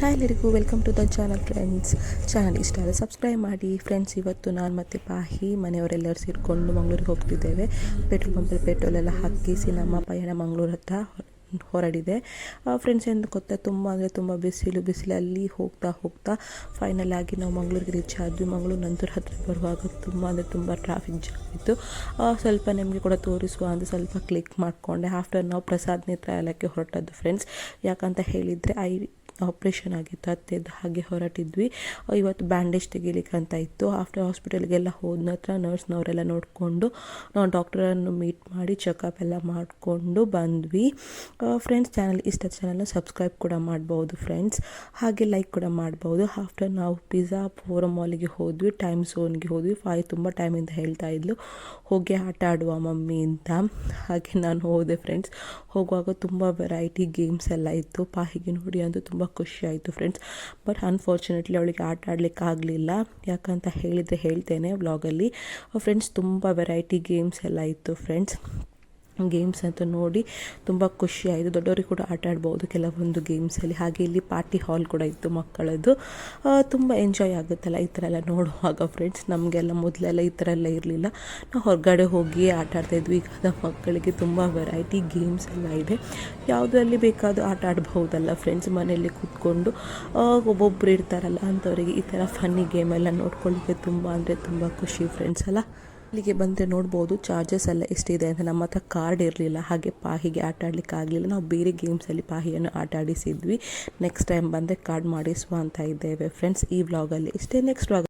Hi ಎಲ್ಲರಿಗೂ welcome to the channel friends. Channel ಇಷ್ಟ ಆದರೆ ಸಬ್ಸ್ಕ್ರೈಬ್ ಮಾಡಿ ಫ್ರೆಂಡ್ಸ್. ಇವತ್ತು ನಾನು ಮತ್ತು ಪಾಹಿ ಮನೆಯವರೆಲ್ಲರೂ ಸೇರಿಕೊಂಡು ಮಂಗಳೂರಿಗೆ ಹೋಗ್ತಿದ್ದೇವೆ. ಪೆಟ್ರೋಲ್ ಪಂಪಲ್ಲಿ ಪೆಟ್ರೋಲೆಲ್ಲ ಹಾಕಿಸಿ ನಮ್ಮ ಪಯಣ ಮಂಗಳೂರು ಹತ್ರ ಹೊರಡಿದೆ ಫ್ರೆಂಡ್ಸ್. ಎಂದು ಗೊತ್ತಾ, ತುಂಬ ಅಂದರೆ ತುಂಬ ಬಿಸಿಲಲ್ಲಿ ಹೋಗ್ತಾ ಫೈನಲ್ ಆಗಿ ನಾವು ಮಂಗಳೂರಿಗೆ ರೀಚ್ ಆದ್ವಿ. ಮಂಗಳೂರು ನಂತರ ಹತ್ರ ಬರುವಾಗ ತುಂಬ ಟ್ರಾಫಿಕ್ ಜಾಮ್ ಇತ್ತು. ಸ್ವಲ್ಪ ನಿಮಗೆ ಕೂಡ ತೋರಿಸುವ ಅಂತ ಸ್ವಲ್ಪ ಕ್ಲಿಕ್ ಮಾಡಿಕೊಂಡೆ. ಆಫ್ಟರ್ ನಾವು ಪ್ರಸಾದ್ ನೇತ್ರಾಲಯಕ್ಕೆ ಹೊರಟದ್ದು ಫ್ರೆಂಡ್ಸ್. ಯಾಕಂತ ಹೇಳಿದರೆ ಆಪ್ರೇಷನ್ ಆಗಿತ್ತು ಅತ್ತೆದು, ಹಾಗೆ ಹೊರಟಿದ್ವಿ. ಇವತ್ತು ಬ್ಯಾಂಡೇಜ್ ತೆಗಿಲಿಕ್ಕೆ ಅಂತ ಇತ್ತು. ಆಫ್ಟರ್ ಹಾಸ್ಪಿಟಲ್ಗೆಲ್ಲ ಹೋದ ನಂತರ ನರ್ಸ್ನವರೆಲ್ಲ ನೋಡಿಕೊಂಡು ನಾವು ಡಾಕ್ಟರನ್ನು ಮೀಟ್ ಮಾಡಿ ಚೆಕಪ್ ಎಲ್ಲ ಮಾಡಿಕೊಂಡು ಬಂದ್ವಿ ಫ್ರೆಂಡ್ಸ್. ಚಾನಲ್ನ ಸಬ್ಸ್ಕ್ರೈಬ್ ಕೂಡ ಮಾಡ್ಬೋದು ಫ್ರೆಂಡ್ಸ್, ಹಾಗೆ ಲೈಕ್ ಕೂಡ ಮಾಡ್ಬೋದು. ಆಫ್ಟರ್ ನಾವು ಪಿಜ್ಜಾ ಫೋರಮ್ ಮಾಲಿಗೆ ಹೋದ್ವಿ, ಟೈಮ್ ಝೋನ್ಗೆ ಹೋದ್ವಿ. ತುಂಬ ಟೈಮಿಂದ ಹೇಳ್ತಾ ಇದ್ಲು ಹೋಗಿ ಆಟ ಆಡುವ ಮಮ್ಮಿ ಅಂತ, ಹಾಗೆ ನಾನು ಹೋದೆ ಫ್ರೆಂಡ್ಸ್. ಹೋಗುವಾಗ ತುಂಬ ವೆರೈಟಿ ಗೇಮ್ಸ್ ಎಲ್ಲ ಇತ್ತು. ಪಾಹಿಗೆ ನೋಡಿ ಅಂತೂ ತುಂಬ ಖುಷಿ ಆಯಿತು ಫ್ರೆಂಡ್ಸ್. ಬಟ್ ಅನ್ಫಾರ್ಚುನೇಟ್ಲಿ ಅವಳಿಗೆ ಆಟ ಆಡಲಿಕ್ಕೆ ಆಗಲಿಲ್ಲ. ಯಾಕಂತ ಹೇಳಿದರೆ ಹೇಳ್ತೇನೆ ವ್ಲಾಗಲ್ಲಿ ಫ್ರೆಂಡ್ಸ್. ತುಂಬ ವೆರೈಟಿ ಗೇಮ್ಸ್ ಎಲ್ಲ ಇತ್ತು ಫ್ರೆಂಡ್ಸ್. ಗೇಮ್ಸ್ ಅಂತ ನೋಡಿ ತುಂಬ ಖುಷಿ ಆಯಿತು. ದೊಡ್ಡವರಿಗೆ ಕೂಡ ಆಟ ಆಡ್ಬೋದು ಕೆಲವೊಂದು ಗೇಮ್ಸಲ್ಲಿ. ಹಾಗೆ ಇಲ್ಲಿ ಪಾರ್ಟಿ ಹಾಲ್ ಕೂಡ ಇತ್ತು ಮಕ್ಕಳದ್ದು. ತುಂಬ ಎಂಜಾಯ್ ಆಗುತ್ತಲ್ಲ ಈ ಥರ ಎಲ್ಲ ನೋಡುವಾಗ ಫ್ರೆಂಡ್ಸ್. ನಮಗೆಲ್ಲ ಮೊದಲೆಲ್ಲ ಈ ಥರ ಎಲ್ಲ ಇರಲಿಲ್ಲ. ನಾವು ಹೊರಗಡೆ ಹೋಗಿ ಆಟ ಆಡ್ತಾಯಿದ್ವಿ. ಈಗ ಮಕ್ಕಳಿಗೆ ತುಂಬ ವೆರೈಟಿ ಗೇಮ್ಸ್ ಎಲ್ಲ ಇದೆ. ಯಾವುದರಲ್ಲಿ ಬೇಕಾದರೂ ಆಟ ಆಡ್ಬಹುದಲ್ಲ ಫ್ರೆಂಡ್ಸ್. ಮನೆಯಲ್ಲಿ ಕೂತ್ಕೊಂಡು ಒಬ್ಬೊಬ್ಬರು ಇರ್ತಾರಲ್ಲ ಅಂಥವರಿಗೆ ಈ ಥರ ಫನ್ನಿ ಗೇಮೆಲ್ಲ ನೋಡ್ಕೊಳ್ಳಿಕ್ಕೆ ತುಂಬ ಅಂದರೆ ತುಂಬ ಖುಷಿ ಫ್ರೆಂಡ್ಸ್ ಅಲ್ಲ. ಇಲ್ಲಿಗೆ ಬಂದರೆ ನೋಡ್ಬೋದು ಚಾರ್ಜಸ್ ಎಲ್ಲ ಎಷ್ಟಿದೆ ಅಂತ. ನಮ್ಮ ಹತ್ರ ಕಾರ್ಡ್ ಇರಲಿಲ್ಲ, ಹಾಗೆ ಪಾಹಿಗೆ ಆಟ ಆಡಲಿಕ್ಕೆ ಆಗಲಿಲ್ಲ. ನಾವು ಬೇರೆ ಗೇಮ್ಸಲ್ಲಿ ಪಾಹಿಯನ್ನು ಆಟ ಆಡಿಸಿದ್ವಿ. ನೆಕ್ಸ್ಟ್ ಟೈಮ್ ಬಂದರೆ ಕಾರ್ಡ್ ಮಾಡಿಸುವ ಅಂತ ಇದ್ದೇವೆ ಫ್ರೆಂಡ್ಸ್. ಈ ವ್ಲಾಗಲ್ಲಿ ಇಷ್ಟೇ. Next vlog